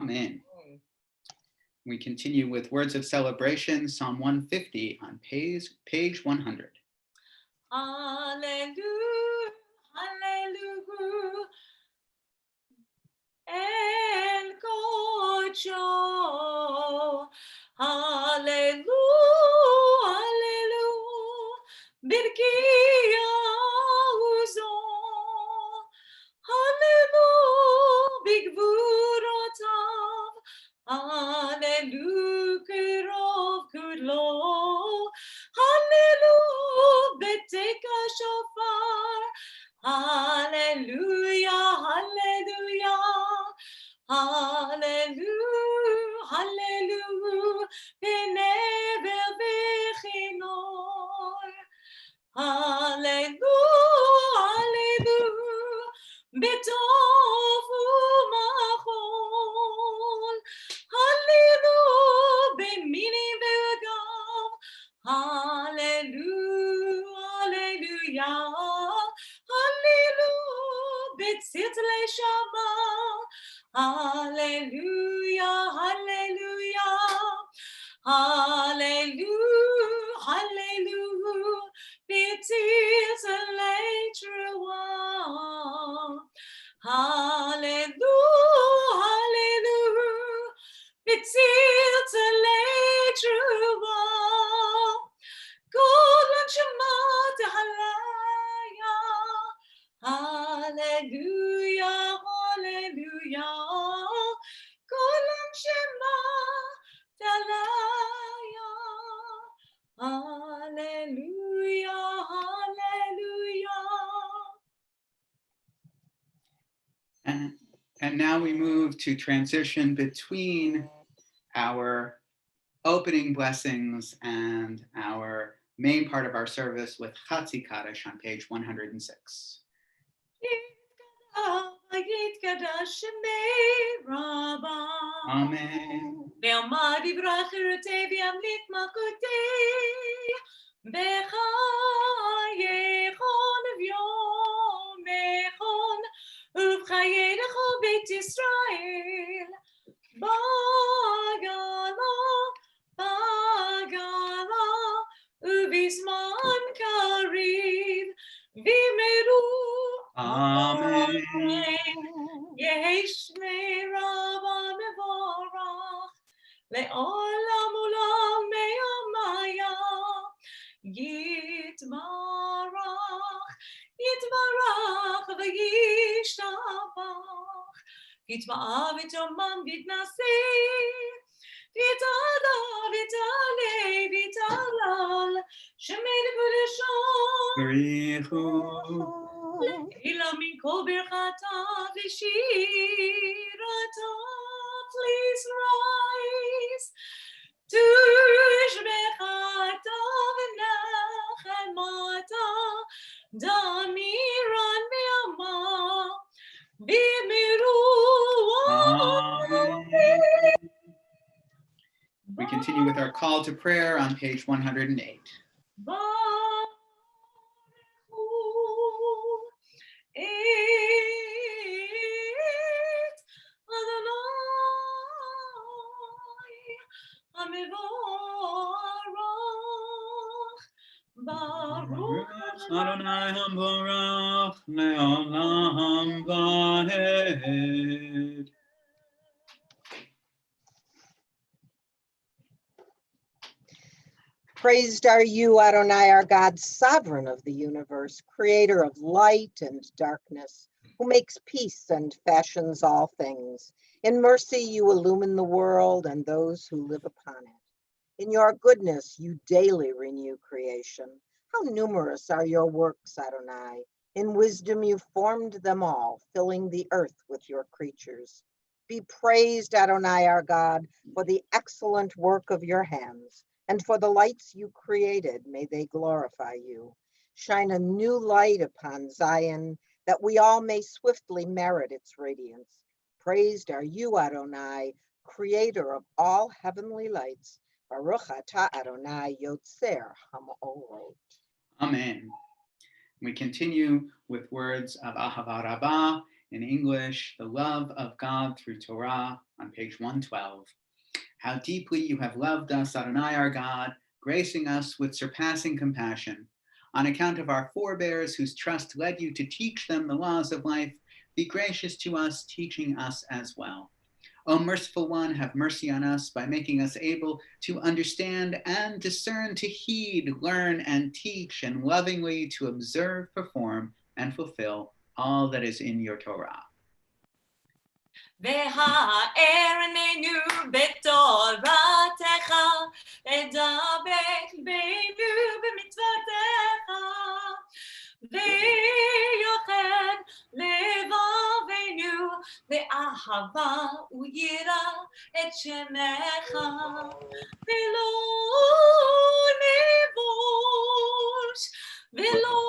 Amen. We continue with words of celebration, Psalm 150 on page 100. Hallelujah, hallelujah, El Kocho, hallelujah, hallelujah, Birkia Uzo, hallelujah, Bigvurotav, hallelujah, Kirov Kudlo, hallelujah, Beteka Shofar, hallelujah, hallelujah, hallelujah, hallelujah, Benevel Bechinor, hallelujah, hallelujah, Betov Umachol, hallelujah, Bemini Belgav, hallelujah, hallelujah, hallelujah, Betzittle Shabbat, hallelujah, hallelujah, hallelujah, hallelujah, Betzittle Trua, hallelujah, hallelujah, Betzittle Trua, Golden Shema Halaya, hallelujah, hallelujah, Golden Shema Halaya, hallelujah, hallelujah. And now we move to transition between our opening blessings and our main part of our service with Chatzi Kaddish on page 106. Yitkadosh Shemei Rabbi. Amen. Ve'amad yivrach cherutei ve'yamlit malchutei b'chayechon v'yomechon u'b'chayei lechol Beit Yisrael b'gala u'bizman kariv v'meru. Amen. Yesh Rabba mevorach le'olam ulam me'amaya yitbarach v'yishtabach v'yitma'a v'yomam v'yitnaseh v'yitala v'yitalei v'yitalal shemei v'lishon Barichu. Ila min kol birchata v'shirata, please rise to shbechata v'nachemata damiran me'ama v'miru. Amen. We continue with our call to prayer on page 108. Baruch Adonai Hamborach Le'olam Vahed. Praised are you, Adonai, our God, sovereign of the universe, creator of light and darkness, who makes peace and fashions all things. In mercy, you illumine the world and those who live upon it. In your goodness, you daily renew creation. How numerous are your works, Adonai. In wisdom, you formed them all, filling the earth with your creatures. Be praised, Adonai, our God, for the excellent work of your hands. And for the lights you created, may they glorify you. Shine a new light upon Zion, that we all may swiftly merit its radiance. Praised are you, Adonai, creator of all heavenly lights. Baruch atah Adonai Yotzer HaMa'orot. Amen. We continue with words of Ahava Rabbah in English, the love of God through Torah, on on page 112. How deeply you have loved us, Adonai our God, gracing us with surpassing compassion. On account of our forebears whose trust led you to teach them the laws of life, be gracious to us, teaching us as well. O merciful one, have mercy on us by making us able to understand and discern, to heed, learn, and teach, and lovingly to observe, perform, and fulfill all that is in your Torah. והארננו בתורתך, ודבק בנו במצוותיך, ויוחד לבבנו לאהבה ויראה את שמך, ולא נבוש ולא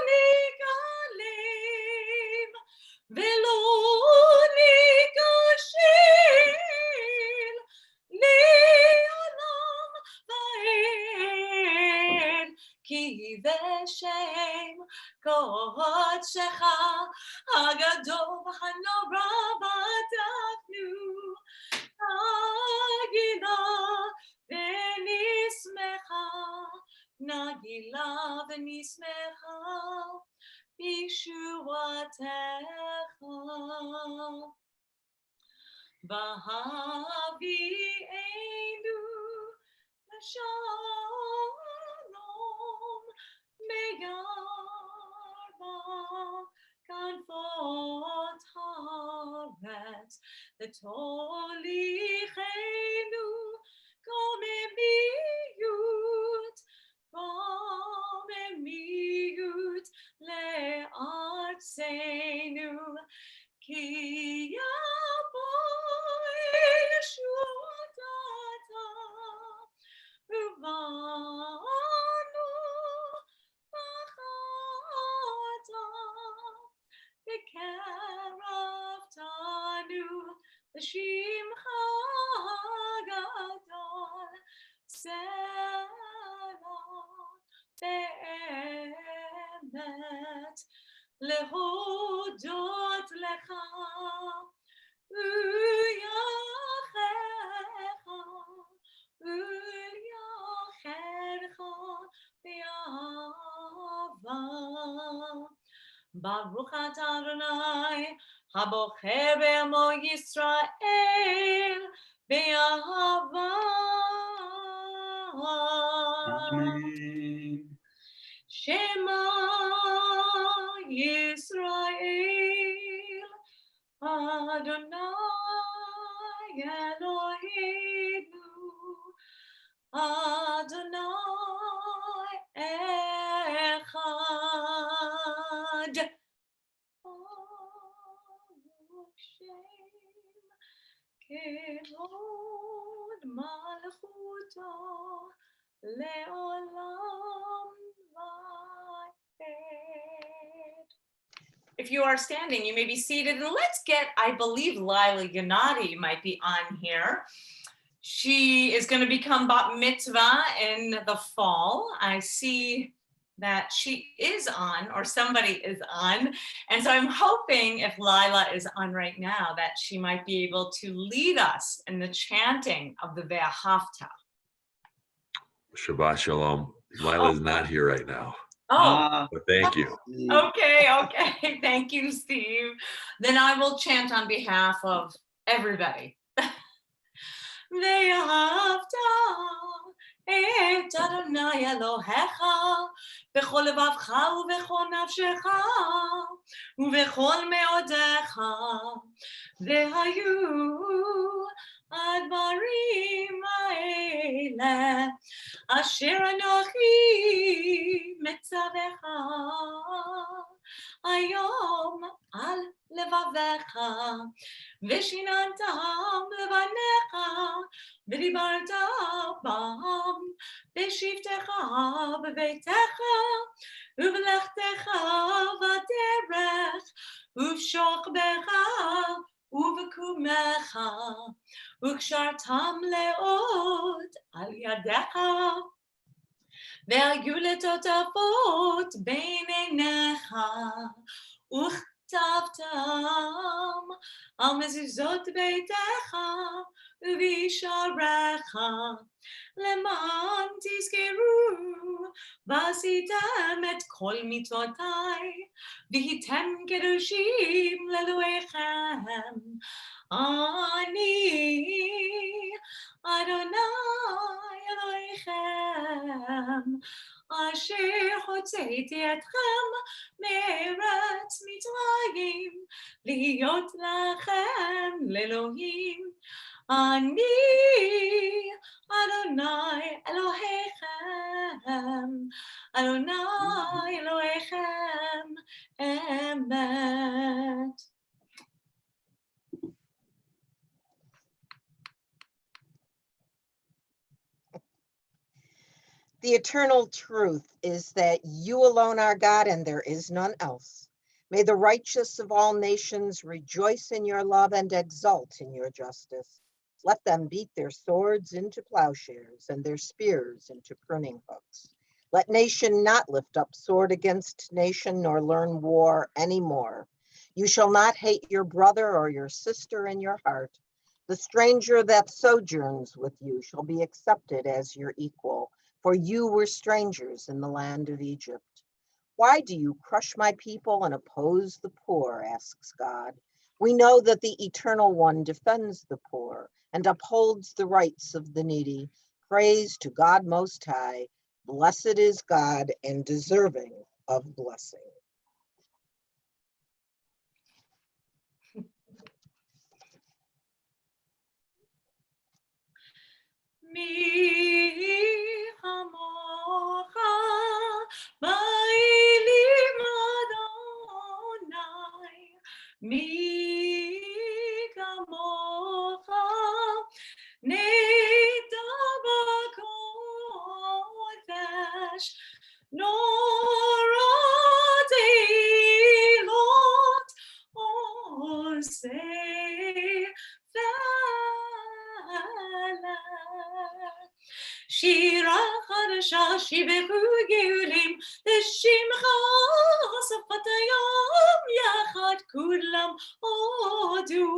נגלם ולא ניכשל לעולם ועד, כי בשם קודשך הגדול והנורא בדקנו נגילה ונשמחה בישועתך. והביאנו לשלום בירבה כנפות הארץ, ותוליכנו קוממיות לארצנו, כי יבוא ישועתך ובאנו בחרת וקרבתנו לשמך הגדול. באמת להודות לך ולייחדך באהבה. ברוך אתה אדוני הבוחר בעמו ישראל באהבה. Amen. Shema Yisrael, Adonai Eloheinu, Adonai Echad. Baruch Shem Kevod Malchuto Le'olam Va'ed. If you are standing, you may be seated, and let's get, I believe Lila Gennady might be on here. She is going to become bat mitzvah in the fall. I see that she is on, or somebody is on, and so I'm hoping if Lila is on right now that she might be able to lead us in the chanting of the Ve'ahavta. Shabbat shalom. Lila is not here right now, Oh, but thank you. okay. Thank you, Steve. Then I will chant on behalf of everybody. ואהבת את אדוני אלוהיך בכל לבבך ובכל נפשך ובכל מאודיך, והיו הדברים האלה אשר אנוכי מצווך היום על לבביך, ושיננתם לבניך, ודיברת בם בשבתך בביתך, ובלכתך בדרך, ובשוכבך ובקומך, וקשרתם לאות על ידך, והיו לטוטפות בין עיניך, כתבתם על מזוזות ביתך ובשעריך, למען תזכרו ועשיתם את כל מצוותיי, והייתם קדושים לאלוהיכם. אני אדוני אלוהיכם, אשר הוצאתי אתכם מארץ מצרים, להיות לכם לאלוהים. אני אדוני אלוהיכם, אדוני אלוהיכם אמת. The eternal truth is that you alone are God and there is none else. May the righteous of all nations rejoice in your love and exult in your justice. Let them beat their swords into plowshares and their spears into pruning hooks. Let nation not lift up sword against nation nor learn war anymore. You shall not hate your brother or your sister in your heart. The stranger that sojourns with you shall be accepted as your equal, for you were strangers in the land of Egypt. Why do you crush my people and oppose the poor, asks God. We know that the Eternal One defends the poor and upholds the rights of the needy. Praise to God Most High. Blessed is God and deserving of blessing. מי כמוך באלים אדוני, מי כמוך נדע בקודש, נורא תהילות עושה שירה חדשה שיבחו גאולים לשמך שפת היום יחד כולם הודו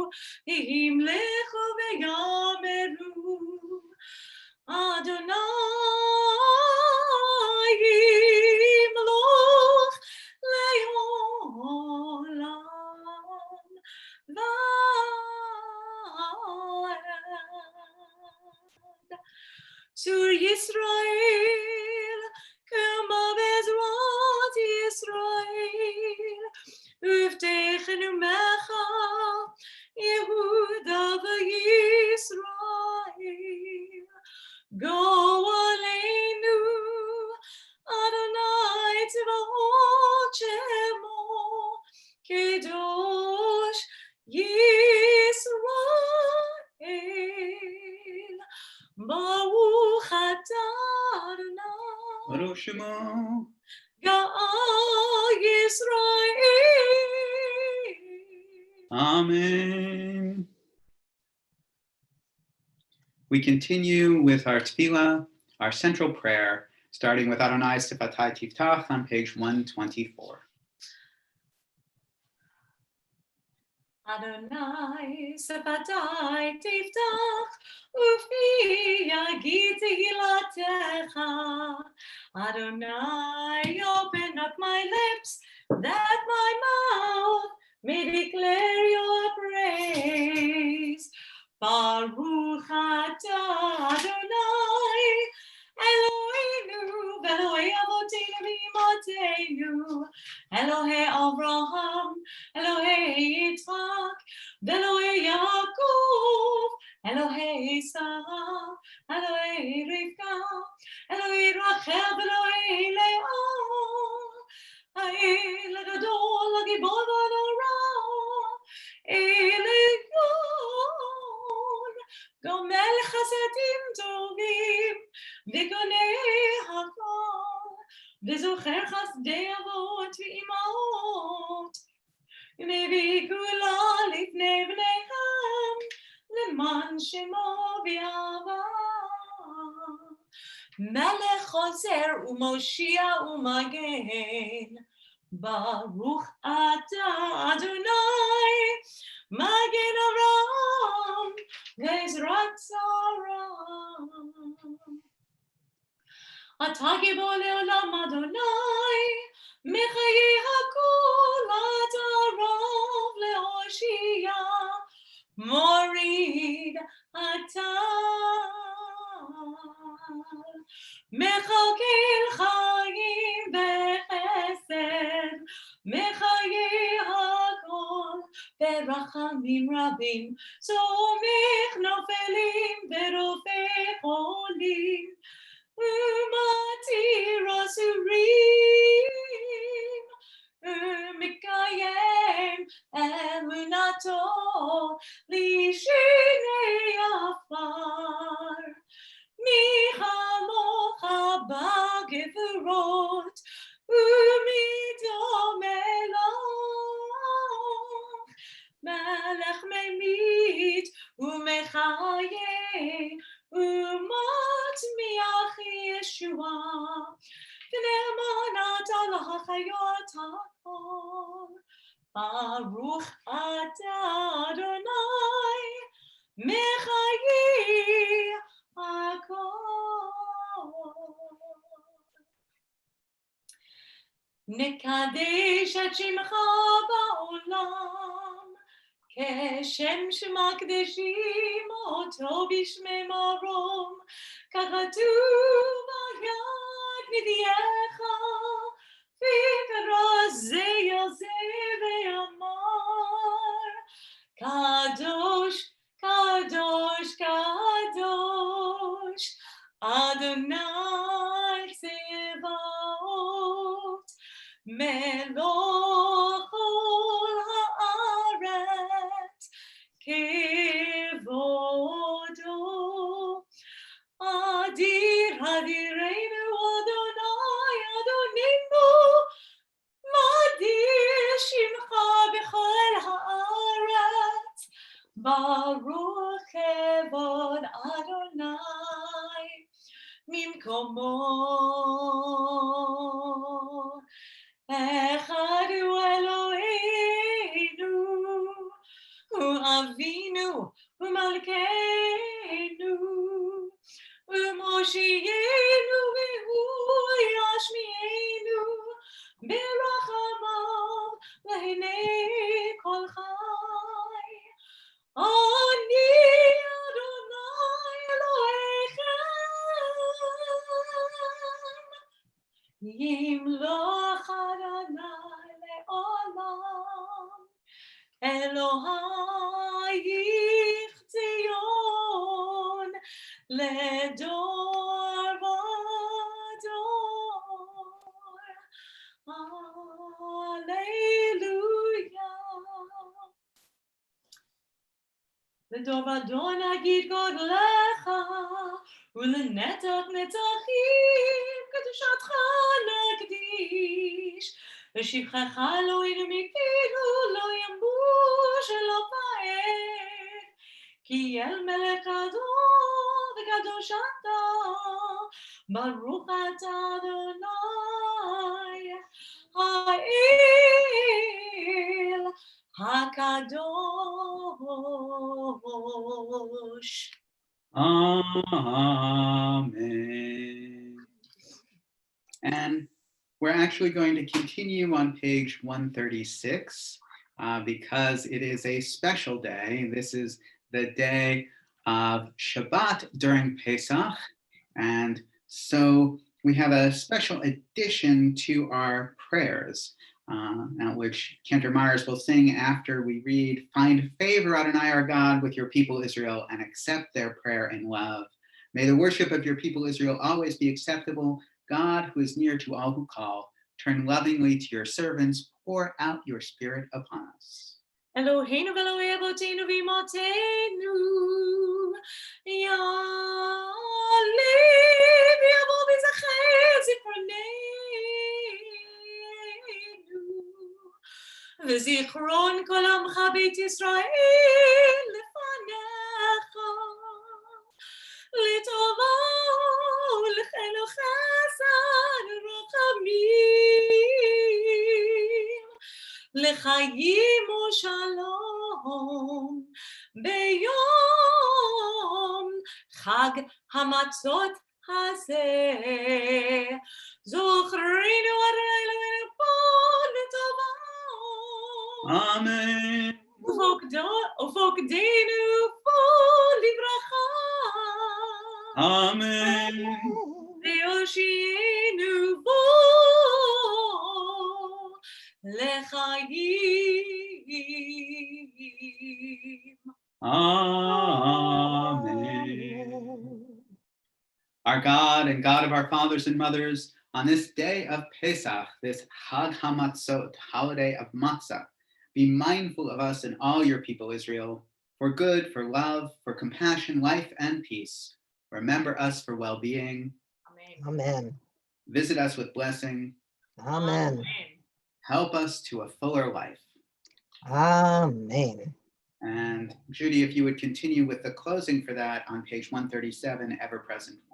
ימלכו ויאמרו אדוני ימלוך לעולם ועד. Sur Yisrael, come of Ezrat Yisrael, Uvtechenu Mecha, Yehuda v'Yisrael. Go Aleinu, Adonai Tzvaot Shemo, Kedosh Yisrael. Baruch atah Adonai, Baruch Shemo, Ga'al Yisrael. Amen. We continue with our tefillah, our central prayer, starting with Adonai Sifatai Tiftach on page 124. Adonai Sefatai Tiftach Ufi Yagid Tehilatecha. Adonai, open up my lips that my mouth may declare your praise. Baruch atah Adonai Eloheinu v'Elohei Avoteinu v'Imateinu, Elohei Avraham, Elohei Yitzchak, v'Elohei Yaakov, Elohei Sarah, Elohei Rivka, Elohei Rachel, v'Elohei Leah, Ha'el Gadol, Ha'gibor v'Hanora, Elion, Gomel Chasadim Tovim, V'Konei Hakol, V'Zocher Chasdei Avot v'Imaot, V'Mevii Kula Lifnei Bneihem, L'man Shemo v'Yava. Melech Choser u'Moshia u'Magen, Baruch atah Adonai, Magen Aram, Gezrat Saram. Atah Gibor Leolam Adonai, Mechaye Hakol Atarav Lehoshia, Morid Atah. Mechakel Chayim Bechesed, Mechaye Hakol Berachamim Rabim, Somech Nofelim Verofech Olim, Umatir Asurim, Mikayem Emunato Lishinei Afar. Michamocha b'gevorot u'midom melach melech memit u'mechaye u'matmiach Yeshua v'ne'emanat al hachayot hakol Baruch atah Adonai mechaye נקדש את שמך בעולם, כשם שמקדשים אותו בשמי מרום, ככתוב על יד נביאך, ויקרא זה אל זה ואמר, קדוש, קדוש, קדוש, Adonai Tzevaot, Melech kol haaretz, Kevodo, Adir Hadireinu Adonai Adoninu, Madir Shimcha b'chol haaretz, Baruch Kevod Adonai. ממקומו אחד הוא אלוהינו, הוא אבינו ומלכנו, ומושיענו והוא ישמיענו ברחמיו לעיני כל חי. אני אדוני אלוהיכם, ימלוך אדוני לעולם, אלוהייך ציון לדור ודור. הללויה. לדור ודור נגיד גודלך, ולנצח נצחים קדושתך נקדיש. ושבחך לא ינמיקינו, לא ימוש ולא פאר. כי אל מלך גדול וקדוש אתה, ברוך אתה אדוני, האל הקדוש. Amen. And we're actually going to continue on page 136 because it is a special day. This is the day of Shabbat during Pesach. And so we have a special addition to our prayers, which Cantor Myers will sing after we read, "Find favor, Adonai our God, with your people Israel, and accept their prayer in love. May the worship of your people Israel always be acceptable. God, who is near to all who call, turn lovingly to your servants, pour out your spirit upon us." Eloheinu ve'Elokei avotenu v'imotenu, ya'alev yavo v'zachet zikronenu, v'zichron kol amcha beit Yisrael lefanecha, l'tova u'lchenu chesed u'rachamim. לחיים ושלום ביום חג המצות הזה. זוכרנו אלוהינו פה לטובה. Amen. ופוקדנו פה לברכה. Amen. והושיענו בו לחיים. Amen. Our God and God of our fathers and mothers, on this day of Pesach, this Chag HaMatzot, holiday of matzah, be mindful of us and all your people, Israel, for good, for love, for compassion, life, and peace. Remember us for well-being. Amen. Amen. Visit us with blessing. Amen. Help us to a fuller life. Amen. And Judy, if you would continue with the closing for that on page 137, Ever Present One.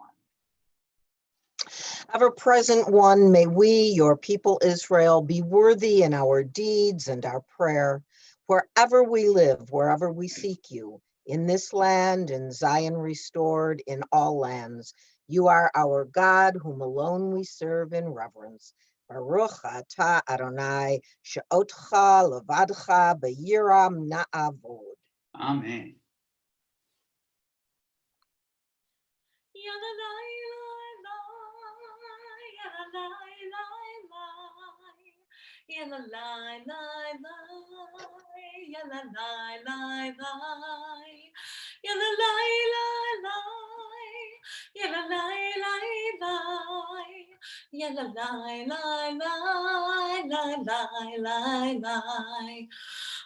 Ever present one, may we, your people Israel, be worthy in our deeds and our prayer, wherever we live, wherever we seek you, in this land, in Zion restored, in all lands. You are our God, whom alone we serve in reverence. Baruch atah Adonai, she'otcha levadcha beyiram na'avod. Amen.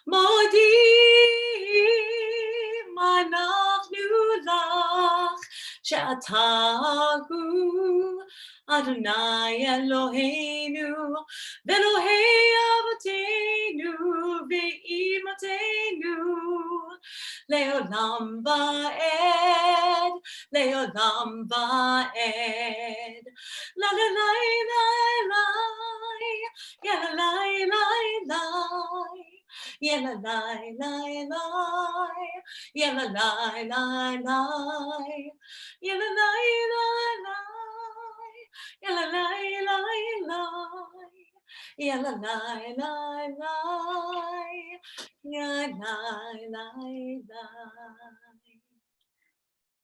מודים אנחנו לך שאתה הוא אדוני אלוהינו ואלוהי אבותינו ואימותינו לעולם ועד, לעולם ועד. לה לה לה לה לה, יה לה לה לה לה. Yella lie lie lie, yella lie lie lie, yella lie lie lie, yella lie lie lie, yella lie lie lie, yella lie lie lie.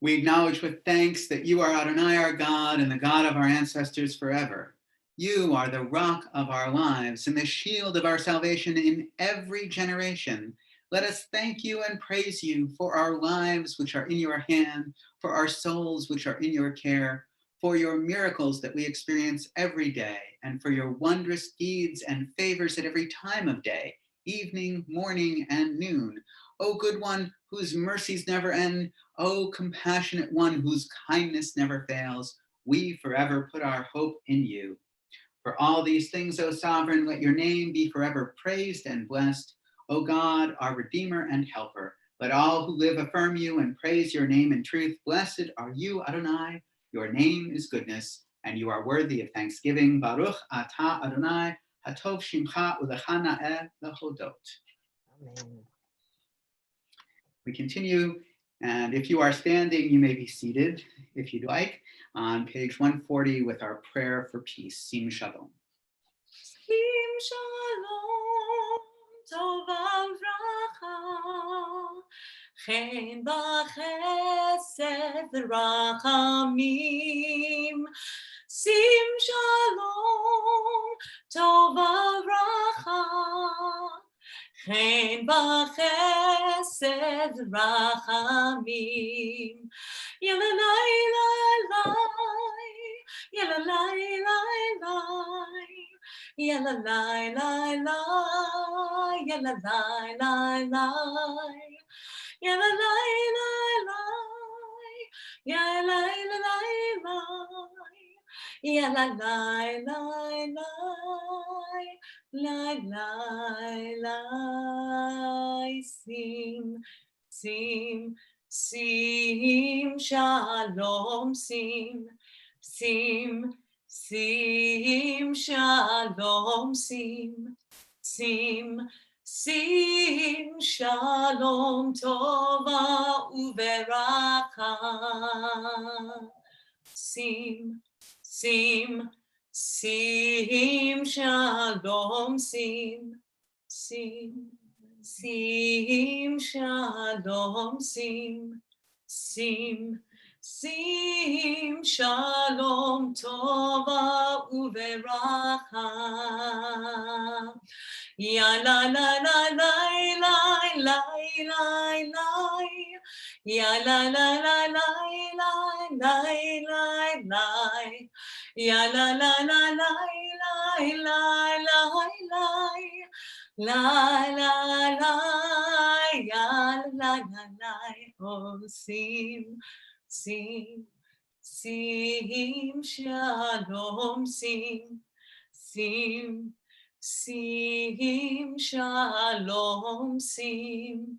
We acknowledge with thanks that you are Adonai, our God, and the God of our ancestors forever. You are the rock of our lives and the shield of our salvation in every generation. Let us thank you and praise you for our lives which are in your hand, for our souls which are in your care, for your miracles that we experience every day, and for your wondrous deeds and favors at every time of day, evening, morning, and noon. O good one, whose mercies never end, O compassionate one, whose kindness never fails, we forever put our hope in you. For all these things, O sovereign, let your name be forever praised and blessed. O God, our Redeemer and Helper, let all who live affirm you and praise your name in truth. Blessed are you, Adonai. Your name is goodness, and you are worthy of thanksgiving. Baruch atah Adonai, hatov shimcha ulecha na'eh lehodot. Amen. We continue, and if you are standing, you may be seated, if you'd like, on page 140 with our prayer for peace. Sim shalom. Sim shalom, tova uvracha, chen b'chesed v'rachamim. Sim shalom, tova uvracha, chen b'chesed v'rachamim. Yalla lai lai lai, yalla lai lai lai, yalla lai lai lai, yalla lai lai lai, yalla lai lai lai, yalla lai lai lai, yalla lai lai lai, lai lai lai, sim sim. Sim shalom, sim, sim, sim shalom, sim, sim shalom tova uveracha. Sim shalom, sim shalom, sim shalom tova uveracha. Ya la la la la la la la la. Ya la la la la la la la la. Ya la la la la la la la la. La la la, ya la la la. Oh, sim shalom, sim shalom, sim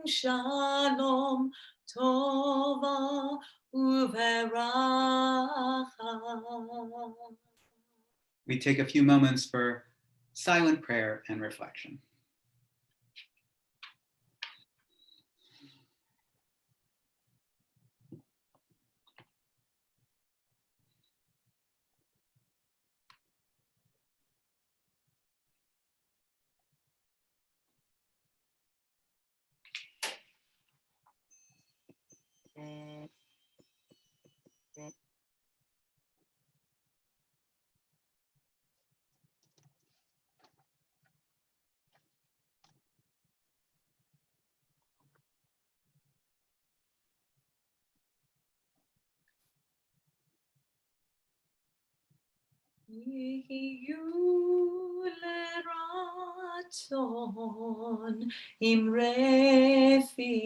shalom tova uveracha. We take a few moments for silent prayer and reflection. Yehiyu leratzon imrefi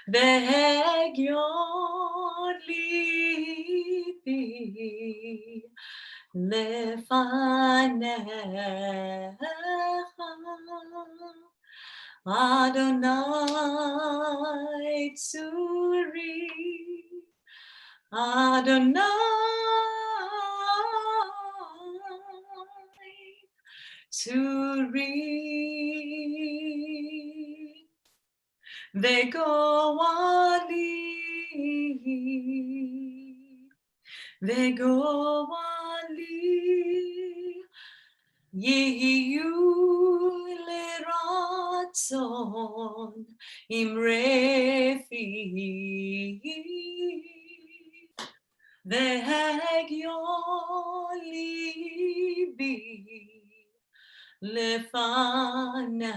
vehegyon libi lefanecha. Adonai tzuri, Adonai tzuri, vegoali, yehiyu leratzon imrefi vehegyon libi lefanecha.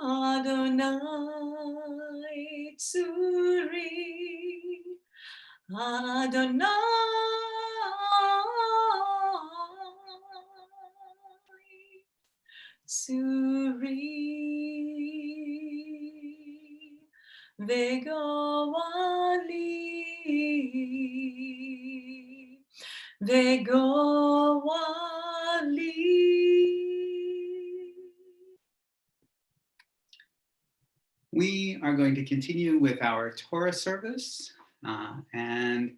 Adonai tzuri, Adonai tzuri, vegoali. We are going to continue with our Torah service, and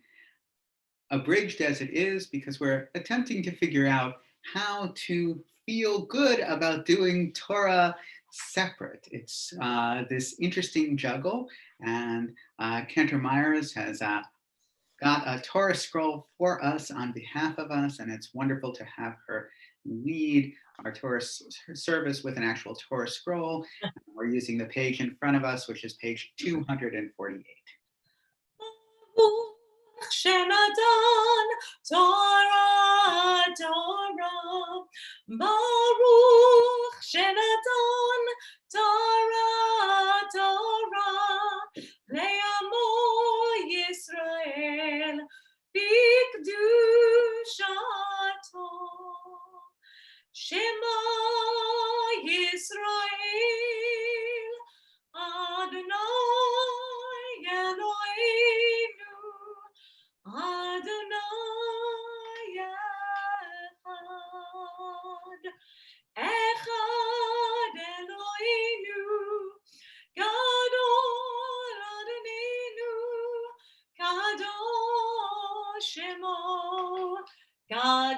abridged as it is, because we're attempting to figure out how to feel good about doing Torah separate. It's this interesting juggle, and Cantor Myers has got a Torah scroll for us on behalf of us, and it's wonderful to have her lead our Torah service with an actual Torah scroll. We're using the page in front of us, which is page 248. Shenadon Torah Torah, Baruch Shenadon Torah Torah, Le'amo Yisrael Bikdushato. Shema Yisrael Adonai Eloheinu Adonai Echad Eloheinu Gadol Adonenu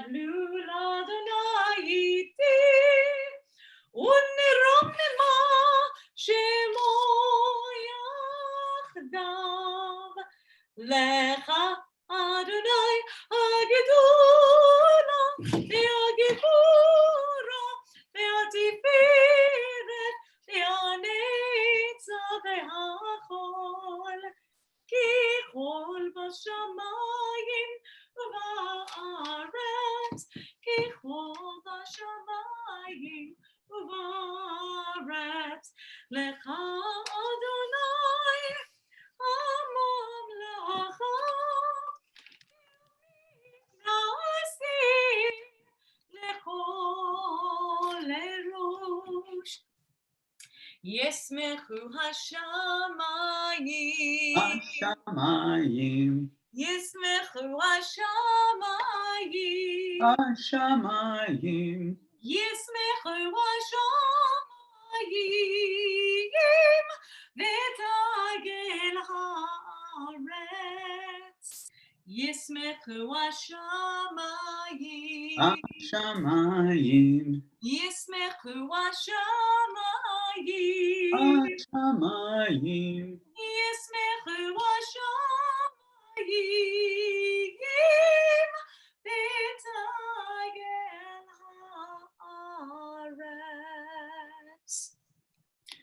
תעלו לאדוני איתי, ונרוממה שמו יחדיו. לך אדוני הגדולה והגיבורה והתפארת והנצח והכל, כי כל בשמיים ובארץ, כי כל בשמיים ובארץ, לך אדוני הממלכה, נעשי לכל ראש. ישמחו השמיים, השמיים, ישמחו השמיים, השמיים, ישמחו השמיים, ותגל הארץ. ישמחו השמיים, השמיים, ישמחו השמיים, השמיים, ישמחו השמיים, ותגל הארץ.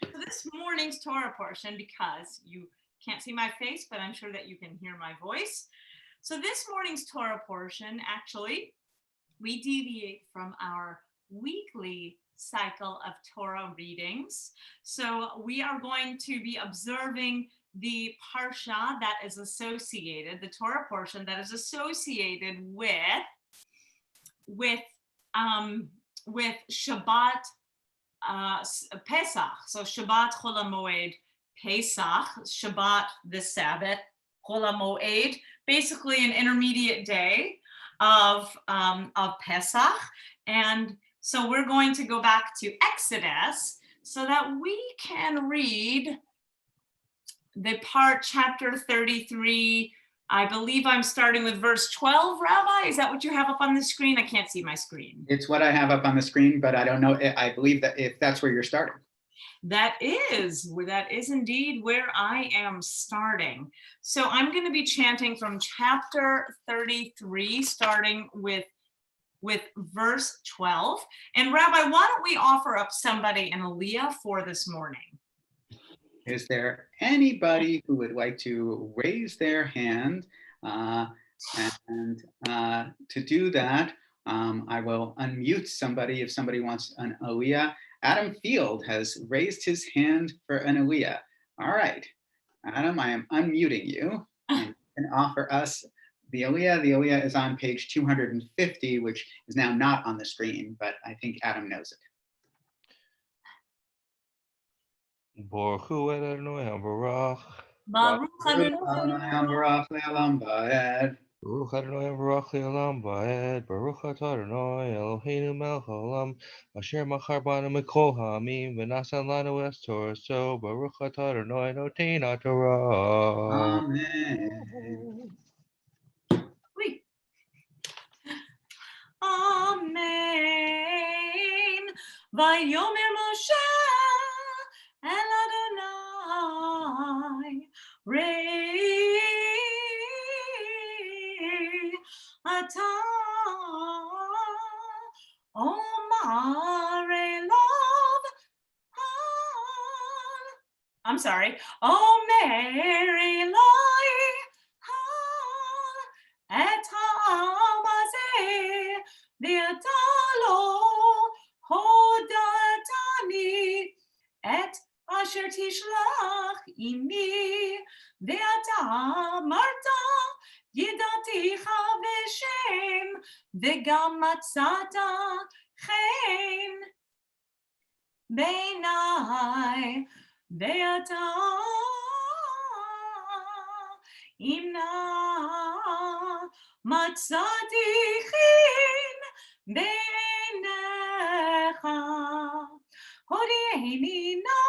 So this morning's Torah portion, because you can't see my face, but I'm sure that you can hear my voice. So this morning's Torah portion, actually, we deviate from our weekly cycle of Torah readings. So we are going to be observing the parsha that is associated, the Torah portion that is associated with Shabbat Pesach. So Shabbat Chol HaMoed Pesach, Shabbat the Sabbath, Chol HaMoed, basically an intermediate day of Pesach. And so we're going to go back to Exodus so that we can read the part chapter 33. I believe I'm starting with verse 12, Rabbi. Is that what you have up on the screen? I can't see my screen. It's what I have up on the screen, but I don't know. I believe that if that's where you're starting. That is indeed where I am starting. So I'm going to be chanting from chapter 33, starting with verse 12. And Rabbi, why don't we offer up somebody an aliyah for this morning? Is there anybody who would like to raise their hand? And to do that, I will unmute somebody if somebody wants an aliyah. Adam Field has raised his hand for an aliyah. All right, Adam, I am unmuting you and offer us the aliyah. The aliyah is on page 250, which is now not on the screen, but I think Adam knows it. Baruch Hu Adonai Baruch. Baruch Adonai Baruch Le'olam Va'ed. Baruch Adonai Baruch Le'olam Va'ed. Baruch Atah Adonai Eloheinu melech haolam asher machar banu mikol ha'amim v'nasan lanu es Torah. So Baruch Atah Adonai noten haTorah. Amen. Amen. Vayomer Moshe el Adonai rei atah omar elav I'm sorry. Omer elai et ha'amazeh v'atalo hodatani et asher tishlach imi ve'ata marta yidaticha v'shem v'gam matzata chen beinai ve'ata imna matzati chen beinecha hodi'eni na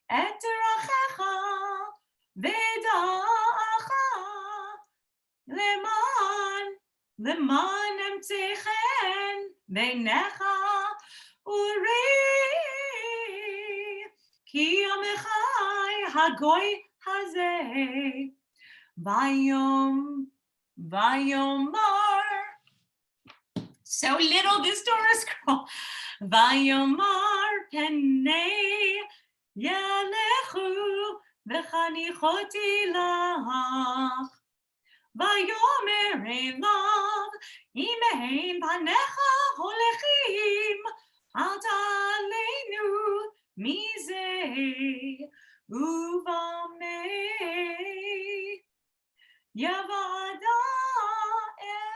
et rachecha v'da'acha leman ימצא חן בעיניך וראי כי עמך הגוי הזה ויאמר so little this Torah scroll ויאמר פני ילכו וחניכותי לך ויאמר אליו אם הם פניך הולכים אל תעלנו מזה ובמה יבדה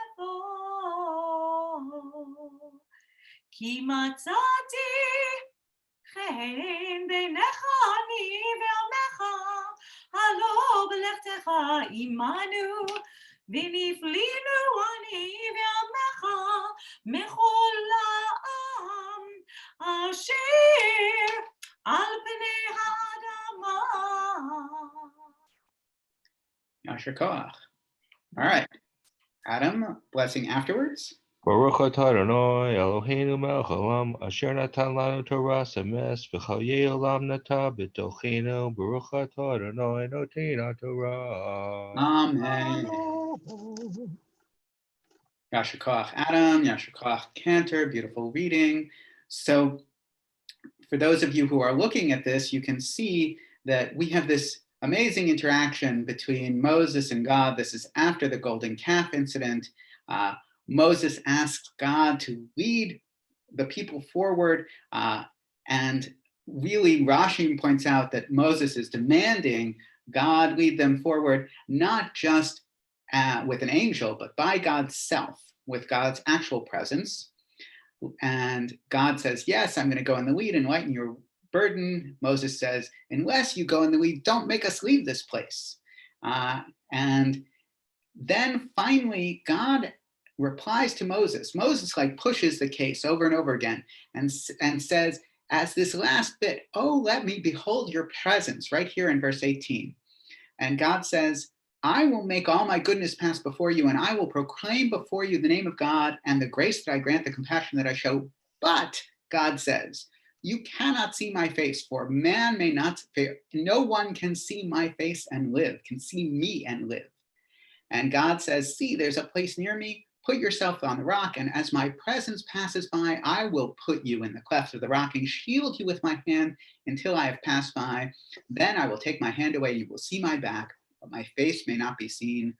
אפוא כי מצאתי חן בעיניך אני ועמך הלא בלכתך עמנו ונפלינו אני ועמך מכל העם אשר על פני האדמה. Yasher koach. All right. Adam, blessing afterwards. Baruch atah Adonai Eloheinu melech haolam asher natan lanu Torah emes v'chal olam nata b'tochenu Baruch atah Adonai noten Torah. Amen. Yasher koach Adam, Yasher koach Cantor, beautiful reading. So for those of you who are looking at this, you can see that we have this amazing interaction between Moses and God. This is after the golden calf incident. Moses asks God to lead the people forward. And really, Rashi points out that Moses is demanding God lead them forward, not just with an angel, but by God's self, with God's actual presence. And God says, yes, I'm going to go in the lead and lighten your burden. Moses says, unless you go in the lead, don't make us leave this place. And then finally, God replies to Moses. Moses pushes the case over and over again and says, as this last bit, oh, let me behold your presence, right here in verse 18. And God says, I will make all my goodness pass before you, and I will proclaim before you the name of God and the grace that I grant, the compassion that I show. But God says, you cannot see my face, for man may not, no one can see my face and live, can see me and live. And God says, see, there's a place near me. Put yourself on the rock, and as my presence passes by, I will put you in the cleft of the rock and shield you with my hand until I have passed by. Then I will take my hand away. You will see my back, but my face may not be seen.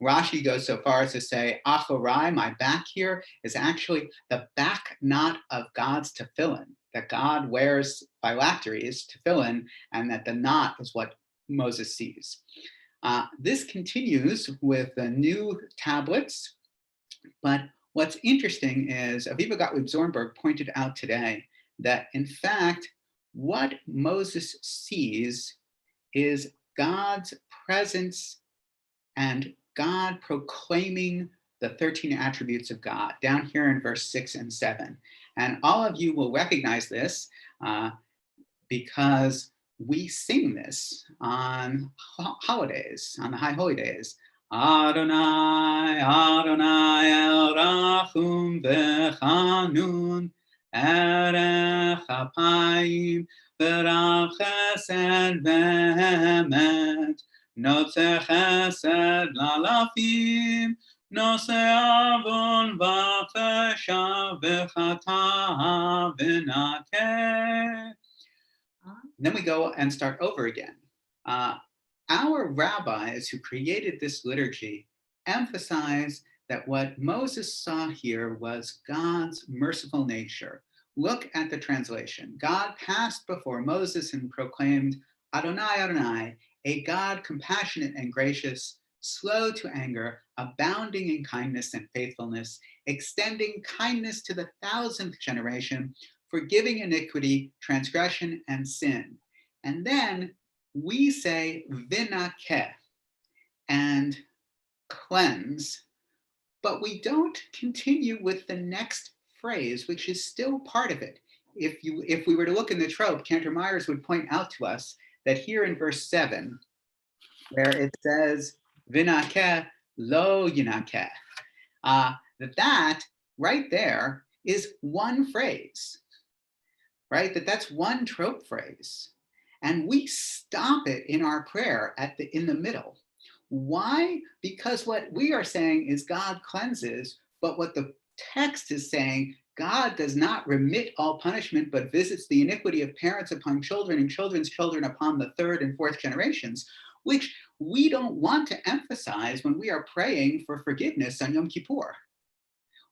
Rashi goes so far as to say, achorai, my back here, is actually the back knot of God's tefillin, that God wears phylacteries, tefillin, and that the knot is what Moses sees. This continues with the new tablets. But what's interesting is Aviva Gottlieb-Zornberg pointed out today that, in fact, what Moses sees is God's presence and God proclaiming the 13 attributes of God down here in verse 6 and 7. And all of you will recognize this because we sing this on holidays, on the high holy days. Adonai, Adonai, El Rachum V'Chanun, Erech Apayim, V'Rav Chesed V'Emet, Notze Chesed Lalafim, Nose Avon V'Chesha V'Chata V'Nakeh. Then we go and start over again. Our rabbis who created this liturgy emphasize that what Moses saw here was God's merciful nature. Look at the translation. God passed before Moses and proclaimed, Adonai, Adonai, a God compassionate and gracious, slow to anger, abounding in kindness and faithfulness, extending kindness to the 1,000th generation, forgiving iniquity, transgression, and sin. And then we say vinakeh, and cleanse, but we don't continue with the next phrase, which is still part of it. If we were to look in the trope, Cantor Myers would point out to us that here in verse 7, where it says vinakeh lo yinakeh, that right there is one phrase, right? That's one trope phrase. And we stop it in our prayer in the middle. Why? Because what we are saying is God cleanses, but what the text is saying, God does not remit all punishment, but visits the iniquity of parents upon children and children's children upon the third and fourth generations, which we don't want to emphasize when we are praying for forgiveness on Yom Kippur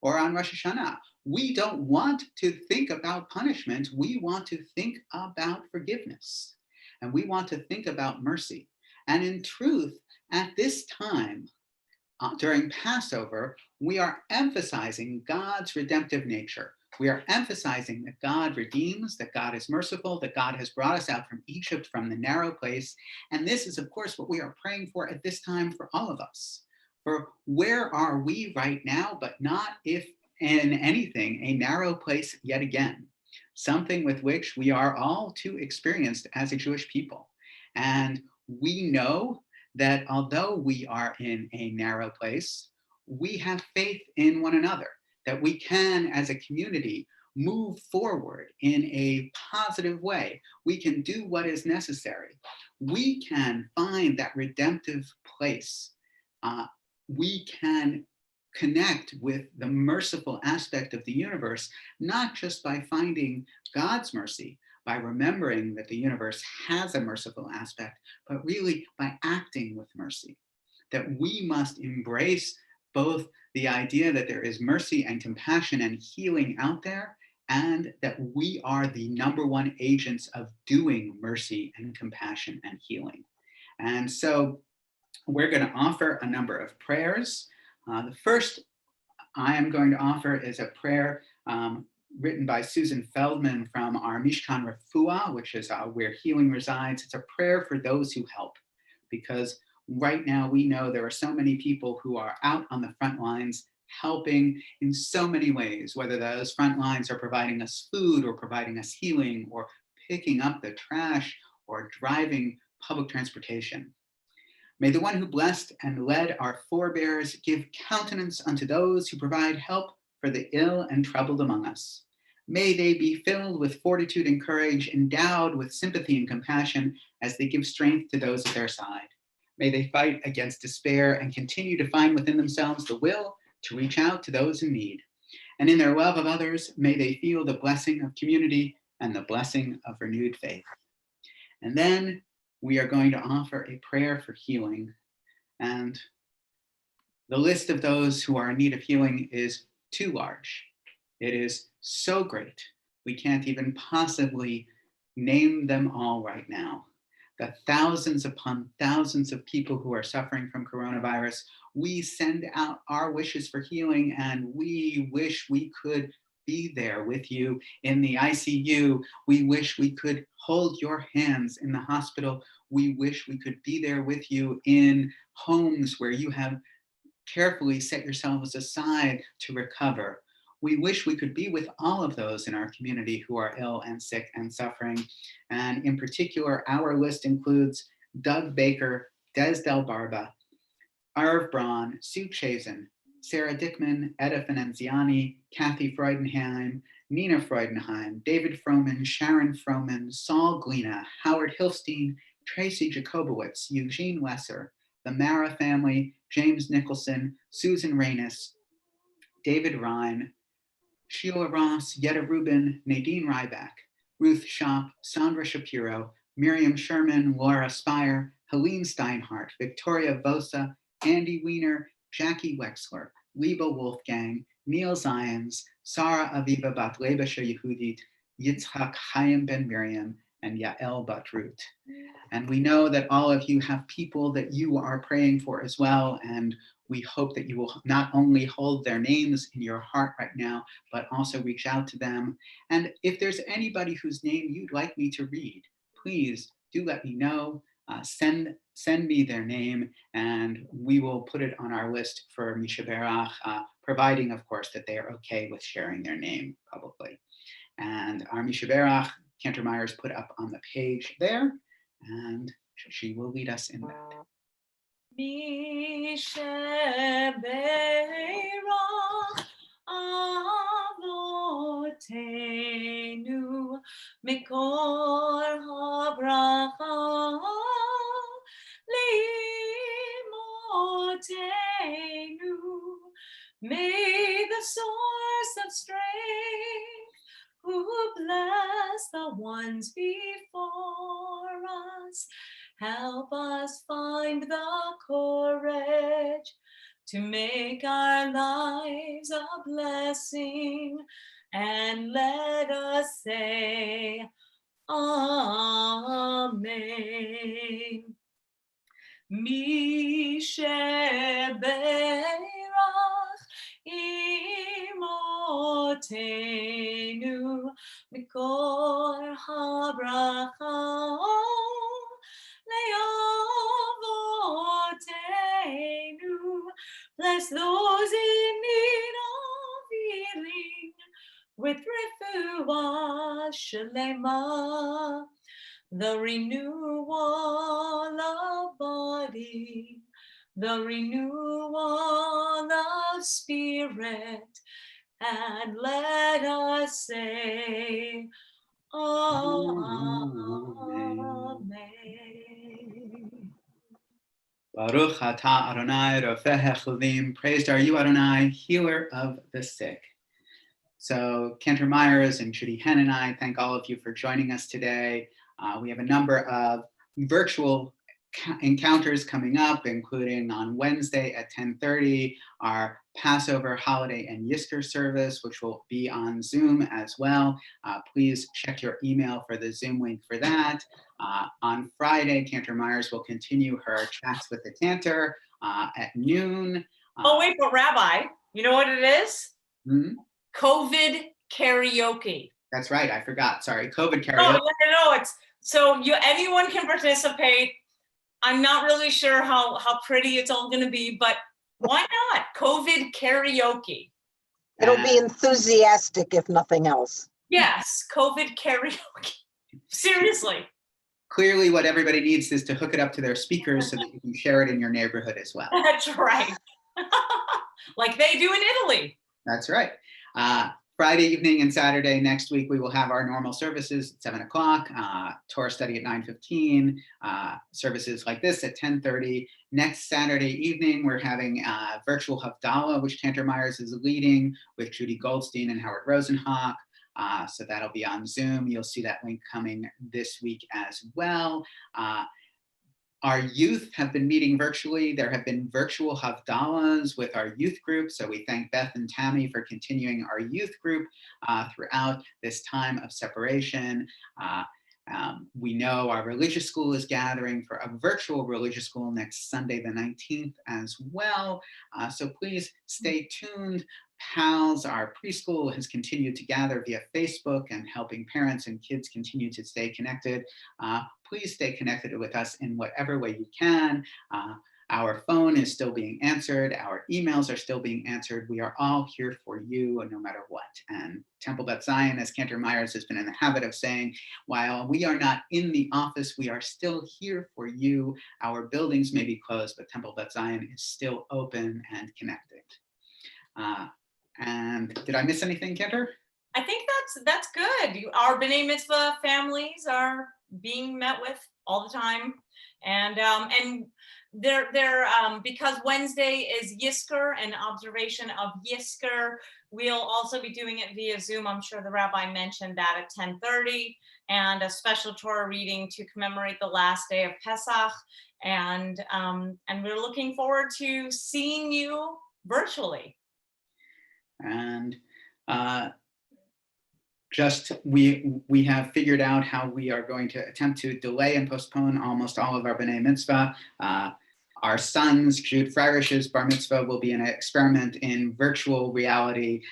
or on Rosh Hashanah. We don't want to think about punishment. We want to think about forgiveness. And we want to think about mercy. And in truth, at this time, during Passover, we are emphasizing God's redemptive nature. We are emphasizing that God redeems, that God is merciful, that God has brought us out from Egypt, from the narrow place. And this is, of course, what we are praying for at this time for all of us. For where are we right now, but not if in anything, a narrow place yet again, something with which we are all too experienced as a Jewish people. And we know that although we are in a narrow place, we have faith in one another, that we can, as a community, move forward in a positive way. We can do what is necessary. We can find that redemptive place. We can connect with the merciful aspect of the universe, not just by finding God's mercy, by remembering that the universe has a merciful aspect, but really by acting with mercy. That we must embrace both the idea that there is mercy and compassion and healing out there, and that we are the number one agents of doing mercy and compassion and healing. And so we're going to offer a number of prayers. The first I am going to offer is a prayer written by Susan Feldman from our Mishkan Refuah, which is where healing resides. It's a prayer for those who help, because right now we know there are so many people who are out on the front lines helping in so many ways, whether those front lines are providing us food or providing us healing or picking up the trash or driving public transportation. May the one who blessed and led our forebears give countenance unto those who provide help for the ill and troubled among us. May they be filled with fortitude and courage, endowed with sympathy and compassion as they give strength to those at their side. May they fight against despair and continue to find within themselves the will to reach out to those in need. And in their love of others, may they feel the blessing of community and the blessing of renewed faith. And then we are going to offer a prayer for healing. And the list of those who are in need of healing is too large. It is so great. We can't even possibly name them all right now. The thousands upon thousands of people who are suffering from coronavirus, we send out our wishes for healing, and we wish we could be there with you in the ICU. We wish we could hold your hands in the hospital. We wish we could be there with you in homes where you have carefully set yourselves aside to recover. We wish we could be with all of those in our community who are ill and sick and suffering. And in particular, our list includes Doug Baker, Des Del Barba, Arv Braun, Sue Chazen, Sarah Dickman, Edda Finanziani, Kathy Freudenheim, Nina Freudenheim, David Froman, Sharon Froman, Saul Glena, Howard Hilstein, Tracy Jacobowitz, Eugene Lesser, the Mara family, James Nicholson, Susan Reynes, David Ryan, Sheila Ross, Yetta Rubin, Nadine Ryback, Ruth Schopp, Sandra Shapiro, Miriam Sherman, Laura Spire, Helene Steinhardt, Victoria Vosa, Andy Weiner, Jackie Wexler, Liba Wolfgang, Neil Zions, Sarah Aviva Bat Lebesha Yehudit, Yitzhak Chaim Ben Miriam, and Yael Bat Ruth. And we know that all of you have people that you are praying for as well, and we hope that you will not only hold their names in your heart right now, but also reach out to them. And if there's anybody whose name you'd like me to read, please do let me know. Send me their name, and we will put it on our list for Misha Berach, providing, of course, that they are okay with sharing their name publicly. And our Misha Berach, Cantor Myers put up on the page there, and she will lead us in that. Misha Berach Avotenu mikor habracha leimotenu. May the source of strength, who bless the ones before us, help us find the courage to make our lives a blessing, and let us say, Amen. Mi sheberach imotenu mikor habracha leavotenu. Bless those in need of healing with refuah shlema, the renewal of body, the renewal of spirit, and let us say, Amen. Baruch atah Adonai rofeh hachuvim. Praised are you, Adonai, healer of the sick. So Cantor Myers and Judy Hen and I thank all of you for joining us today. We have a number of virtual encounters coming up, including on Wednesday at 10:30, our Passover holiday and Yisker service, which will be on Zoom as well. Please check your email for the Zoom link for that. On Friday, Cantor Myers will continue her chats with the Cantor at noon. Oh, wait, but Rabbi, you know what it is? Hmm? COVID karaoke. That's right, I forgot. Sorry, COVID No, karaoke. no, it's so anyone can participate. I'm not really sure how pretty it's all going to be, but why not? COVID karaoke. It'll be enthusiastic if nothing else. Yes, COVID karaoke. Seriously. Clearly, what everybody needs is to hook it up to their speakers so that you can share it in your neighborhood as well. That's right. Like they do in Italy. That's right. Friday evening and Saturday next week, we will have our normal services at 7 o'clock, Torah study at 9:15, services like this at 10:30. Next Saturday evening, we're having virtual Havdalah, which Cantor Myers is leading with Judy Goldstein and Howard Rosenhawk. So that'll be on Zoom. You'll see that link coming this week as well. Our youth have been meeting virtually. There have been virtual Havdalahs with our youth group. So we thank Beth and Tammy for continuing our youth group throughout this time of separation. We know our religious school is gathering for a virtual religious school next Sunday, the 19th as well. So please stay tuned. PALS, our preschool, has continued to gather via Facebook and helping parents and kids continue to stay connected. Please stay connected with us in whatever way you can. Our phone is still being answered. Our emails are still being answered. We are all here for you no matter what. And Temple Bet Zion, as Cantor Myers has been in the habit of saying, while we are not in the office, we are still here for you. Our buildings may be closed, but Temple Bet Zion is still open and connected. And did I miss anything, Cantor? I think that's good. Our B'nai Mitzvah families are being met with all the time, and they're because Wednesday is Yisker, an observation of Yisker. We'll also be doing it via Zoom. I'm sure the rabbi mentioned that at 10:30, and a special Torah reading to commemorate the last day of Pesach, and we're looking forward to seeing you virtually. And we have figured out how we are going to attempt to delay and postpone almost all of our B'nai Mitzvah. Our sons, Jude Freirich's bar mitzvah, will be an experiment in virtual reality.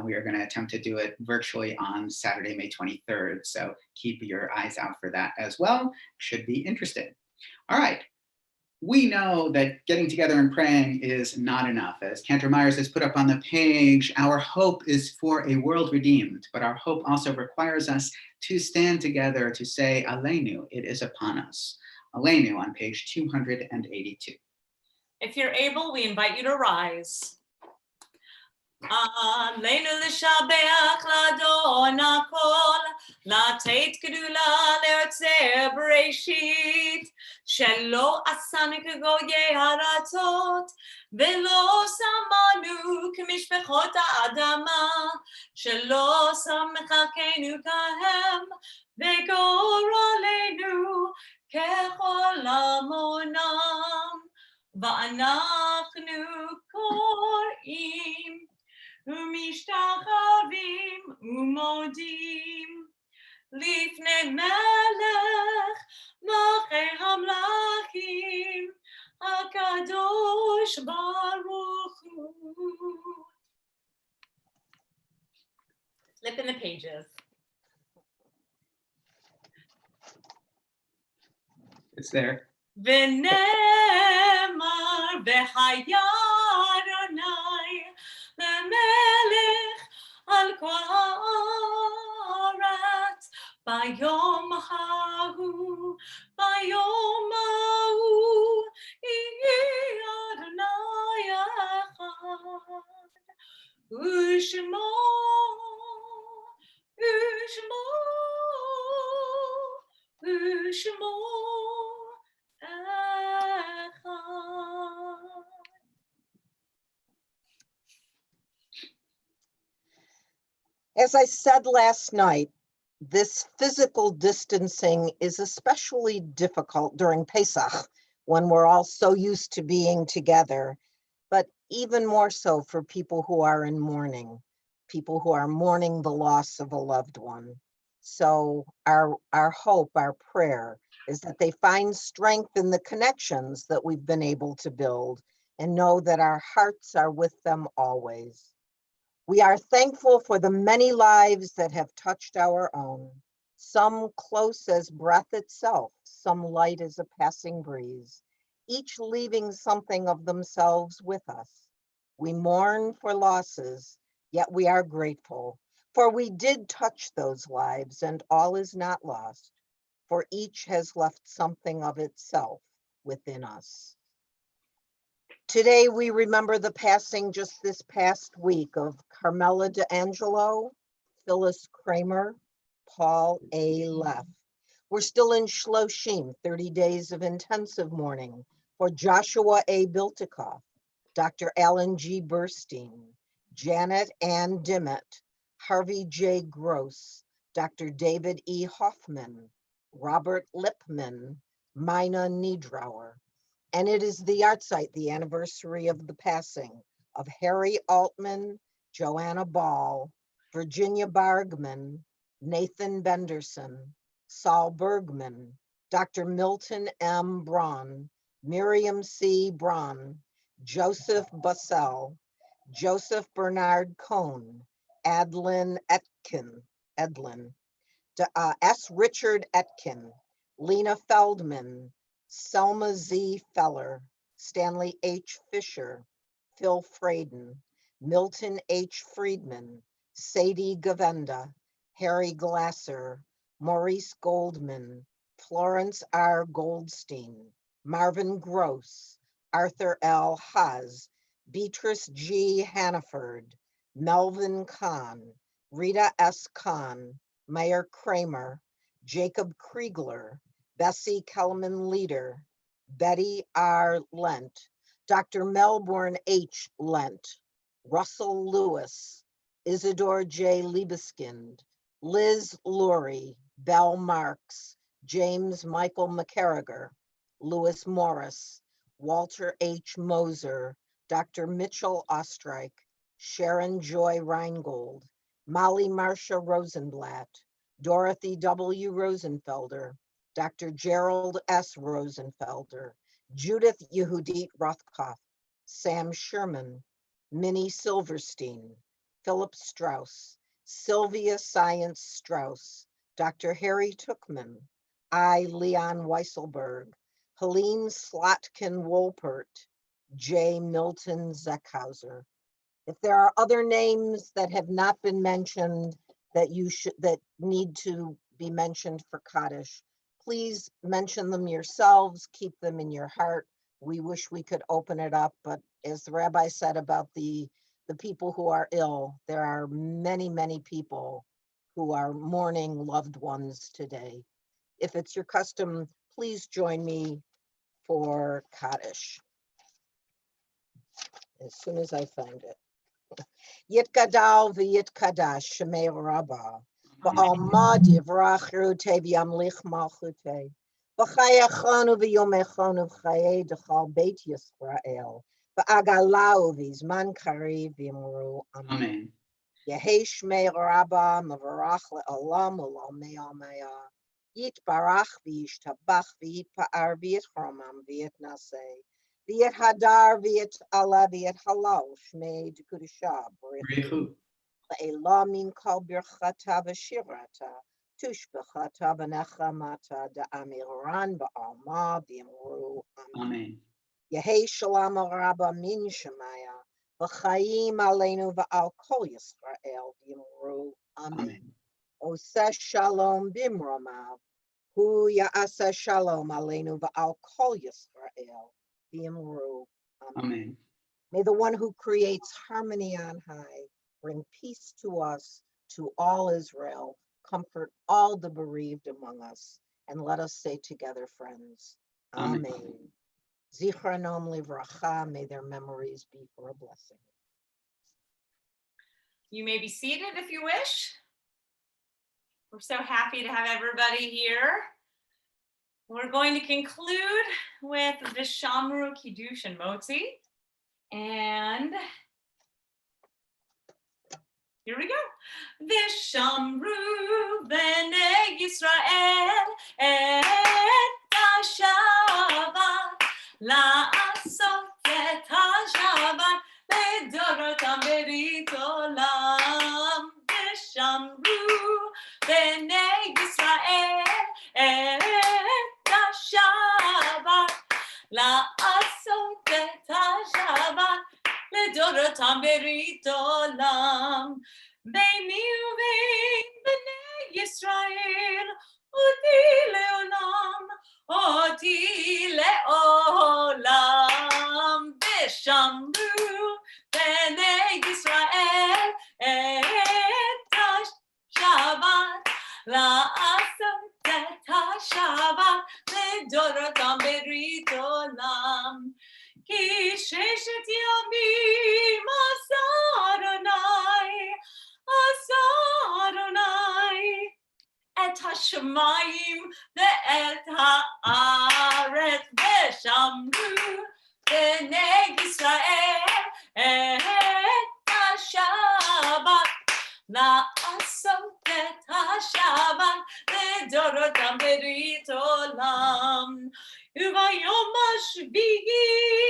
We are going to attempt to do it virtually on Saturday, May 23rd. So keep your eyes out for that as well. Should be interesting. All right. We know that getting together and praying is not enough. As Cantor Myers has put up on the page, our hope is for a world redeemed, but our hope also requires us to stand together to say, Aleinu, it is upon us. Aleinu on page 282. If you're able, we invite you to rise. עלינו לשבח לאדון הכל, לתת גדולה לארצי בראשית, שלא עשנו כגויי ארצות, ולא שמנו כמשפחות האדמה, שלא שם חלקנו כהם, וגורלנו ככל המונם, ואנחנו קוראים ומשתחווים ומודים לפני מלך מלכי המלכים הקדוש ברוך הוא. Flip in the pages. It's there. ונאמר והיה אדוני למלך על כל הארץ ביום ההוא, ביום ההוא יהיה אדוני אחד ושמו As I said last night, this physical distancing is especially difficult during Pesach, when we're all so used to being together, but even more so for people who are in mourning, people who are mourning the loss of a loved one. So our hope, our prayer is that they find strength in the connections that we've been able to build and know that our hearts are with them always. We are thankful for the many lives that have touched our own, some close as breath itself, some light as a passing breeze, each leaving something of themselves with us. We mourn for losses, yet we are grateful, for we did touch those lives and all is not lost, for each has left something of itself within us. Today, we remember the passing just this past week of Carmela D'Angelo, Phyllis Kramer, Paul A. Leff. We're still in Shloshim, 30 days of intensive mourning for Joshua A. Biltikoff, Dr. Alan G. Burstein, Janet Ann Dimmitt, Harvey J. Gross, Dr. David E. Hoffman, Robert Lipman, Mina Niedrauer. And it is the Yahrzeit, the anniversary of the passing of Harry Altman, Joanna Ball, Virginia Bargman, Nathan Benderson, Saul Bergman, Dr. Milton M. Braun, Miriam C. Braun, Joseph Bussell, Joseph Bernard Cohn, Edlin, S. Richard Etkin, Lena Feldman, Selma Z. Feller, Stanley H. Fisher, Phil Fraden, Milton H. Friedman, Sadie Govenda, Harry Glasser, Maurice Goldman, Florence R. Goldstein, Marvin Gross, Arthur L. Haas, Beatrice G. Hannaford, Melvin Kahn, Rita S. Kahn, Meyer Kramer, Jacob Kriegler, Bessie Kellerman Leader, Betty R. Lent, Dr. Melbourne H. Lent, Russell Lewis, Isidore J. Liebeskind, Liz Lurie, Belle Marks, James Michael McCarriger, Lewis Morris, Walter H. Moser, Dr. Mitchell Ostreich, Sharon Joy Reingold, Molly Marcia Rosenblatt, Dorothy W. Rosenfelder, Dr. Gerald S. Rosenfelder, Judith Yehudit Rothkopf, Sam Sherman, Minnie Silverstein, Philip Strauss, Sylvia Science Strauss, Dr. Harry Tuchman, I. Leon Weisselberg, Helene Slotkin Wolpert, J. Milton Zeckhauser. If there are other names that have not been mentioned that need to be mentioned for Kaddish, please mention them yourselves, keep them in your heart. We wish we could open it up, but as the rabbi said about the the people who are ill. There are many, many people who are mourning loved ones today. If it's your custom, please join me for Kaddish. As soon as I find it. Yitgadal v'yitkadash shemei Rabba. Ba'alma divrach rute v'yamlich malchute. V'chayachonu v'yomechonu v'chaye dechal beit Yisrael. V'agalau v'zman kariv v'imru. Amen. Yehei shmei Rabba mavarach le'olam u'lamei almaya. Yitbarach v'yishtabach v'yitpa'ar v'yitchromam v'yitnaseh. V'yit hadar v'yit ala v'yit halal shmei dekudisha B'richu. Le'elah min kol birchata v'shirata tushbechata v'nechamata da'amiran ba'alma v'imru amen. Amen. Yehei shalom rabba min shemaya v'chaim aleinu v'al kol Yisrael v'imru amen. Amen. Oseh shalom bimromav hu ya'aseh shalom aleinu v'al kol Yisrael v'imru amen. Amen. May the one who creates harmony on high bring peace to us, to all Israel, comfort all the bereaved among us, and let us say together, friends, Amen. Amen. Zichronom livracha, may their memories be for a blessing. You may be seated if you wish. We're so happy to have everybody here. We're going to conclude with Vishamru Kiddush and Motzi. And here we go. Vishamru b'nei Yisrael et ha-Shabbat la'asot et ha-Shabbat le'dorotam berit olam. Vishamru b'nei Yisrael et ha-Shabbat la'asot et ha-Shabbat לדורותם ברית עולם. בימי ובין בני ישראל, אותי לעולם, אותי לעולם. ושמרו בני ישראל את השבת, לעשות את השבת, לדורותם ברית עולם. כי ששת ימים עשה אדוני את השמיים ואת הארץ ושמרו בני ישראל את השבת לעשות את השבת לדורותם ברית עולם. וביום השביעי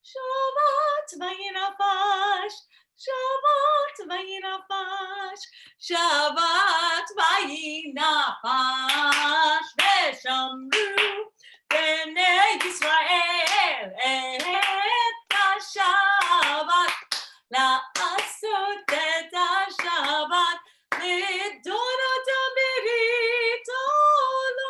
שבת וינפש, שבת וינפש, שבת וינפש, ושמרו בני ישראל את השבת, לעשות את השבת לדורותם ברית עולם.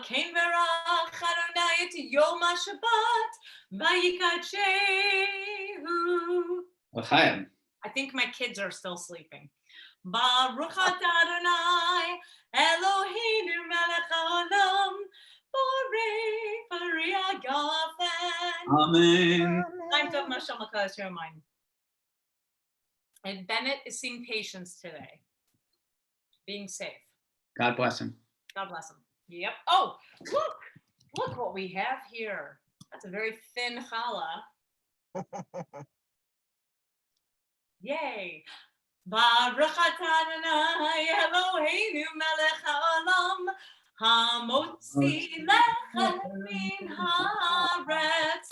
כן ברך אדוני את יום השבת ויקדשהו. L'chaim. I think my kids are still sleeping. Baruch atah Adonai Eloheinu melech haolam borei pari hagafen. Amen. Time tov mashal makadosh yomayim. And Bennett is seeing patients today. Being safe. God bless him. God bless him. Yep. Oh, look what we have here. That's a very thin challah. Yay. Baruch atah Adonai Eloheinu melech haolam hamotzi lechem min haaretz.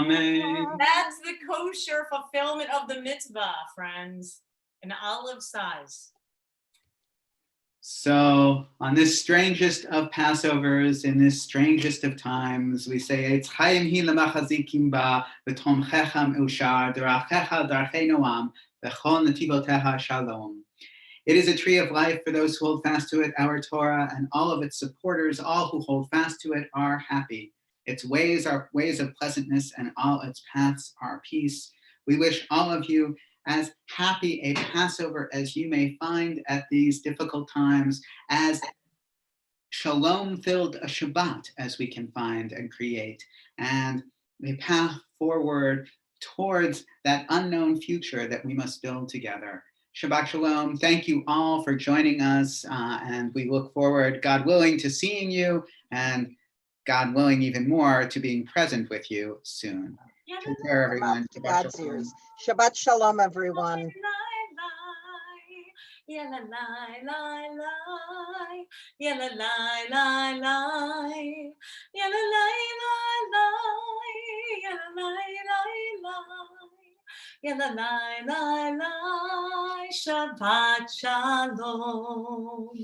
Amen. That's the kosher fulfillment of the mitzvah, friends. An olive size. So on this strangest of Passovers, in this strangest of times, we say, Eitz Chaim hi lemachazikim ba, v'tomchecham ushar, d'rachecha d'archei noam, v'chol netivoteha shalom. It is a tree of life for those who hold fast to it, our Torah, and all of its supporters, all who hold fast to it, are happy. Its ways are ways of pleasantness, and all its paths are peace. We wish all of you as happy a Passover as you may find at these difficult times, as shalom-filled a Shabbat as we can find and create, and a path forward towards that unknown future that we must build together. Shabbat Shalom. Thank you all for joining us, and we look forward, God willing, to seeing you, and God willing even more, to being present with you soon. Take care, everyone. To Shabbat God's Shalom. ears. Shabbat Shalom, everyone. Yeah, la la la la. Yeah, la la la la. Yeah, la la la la. Yeah, la la la la. Yeah, la la la la. Shabbat Shalom.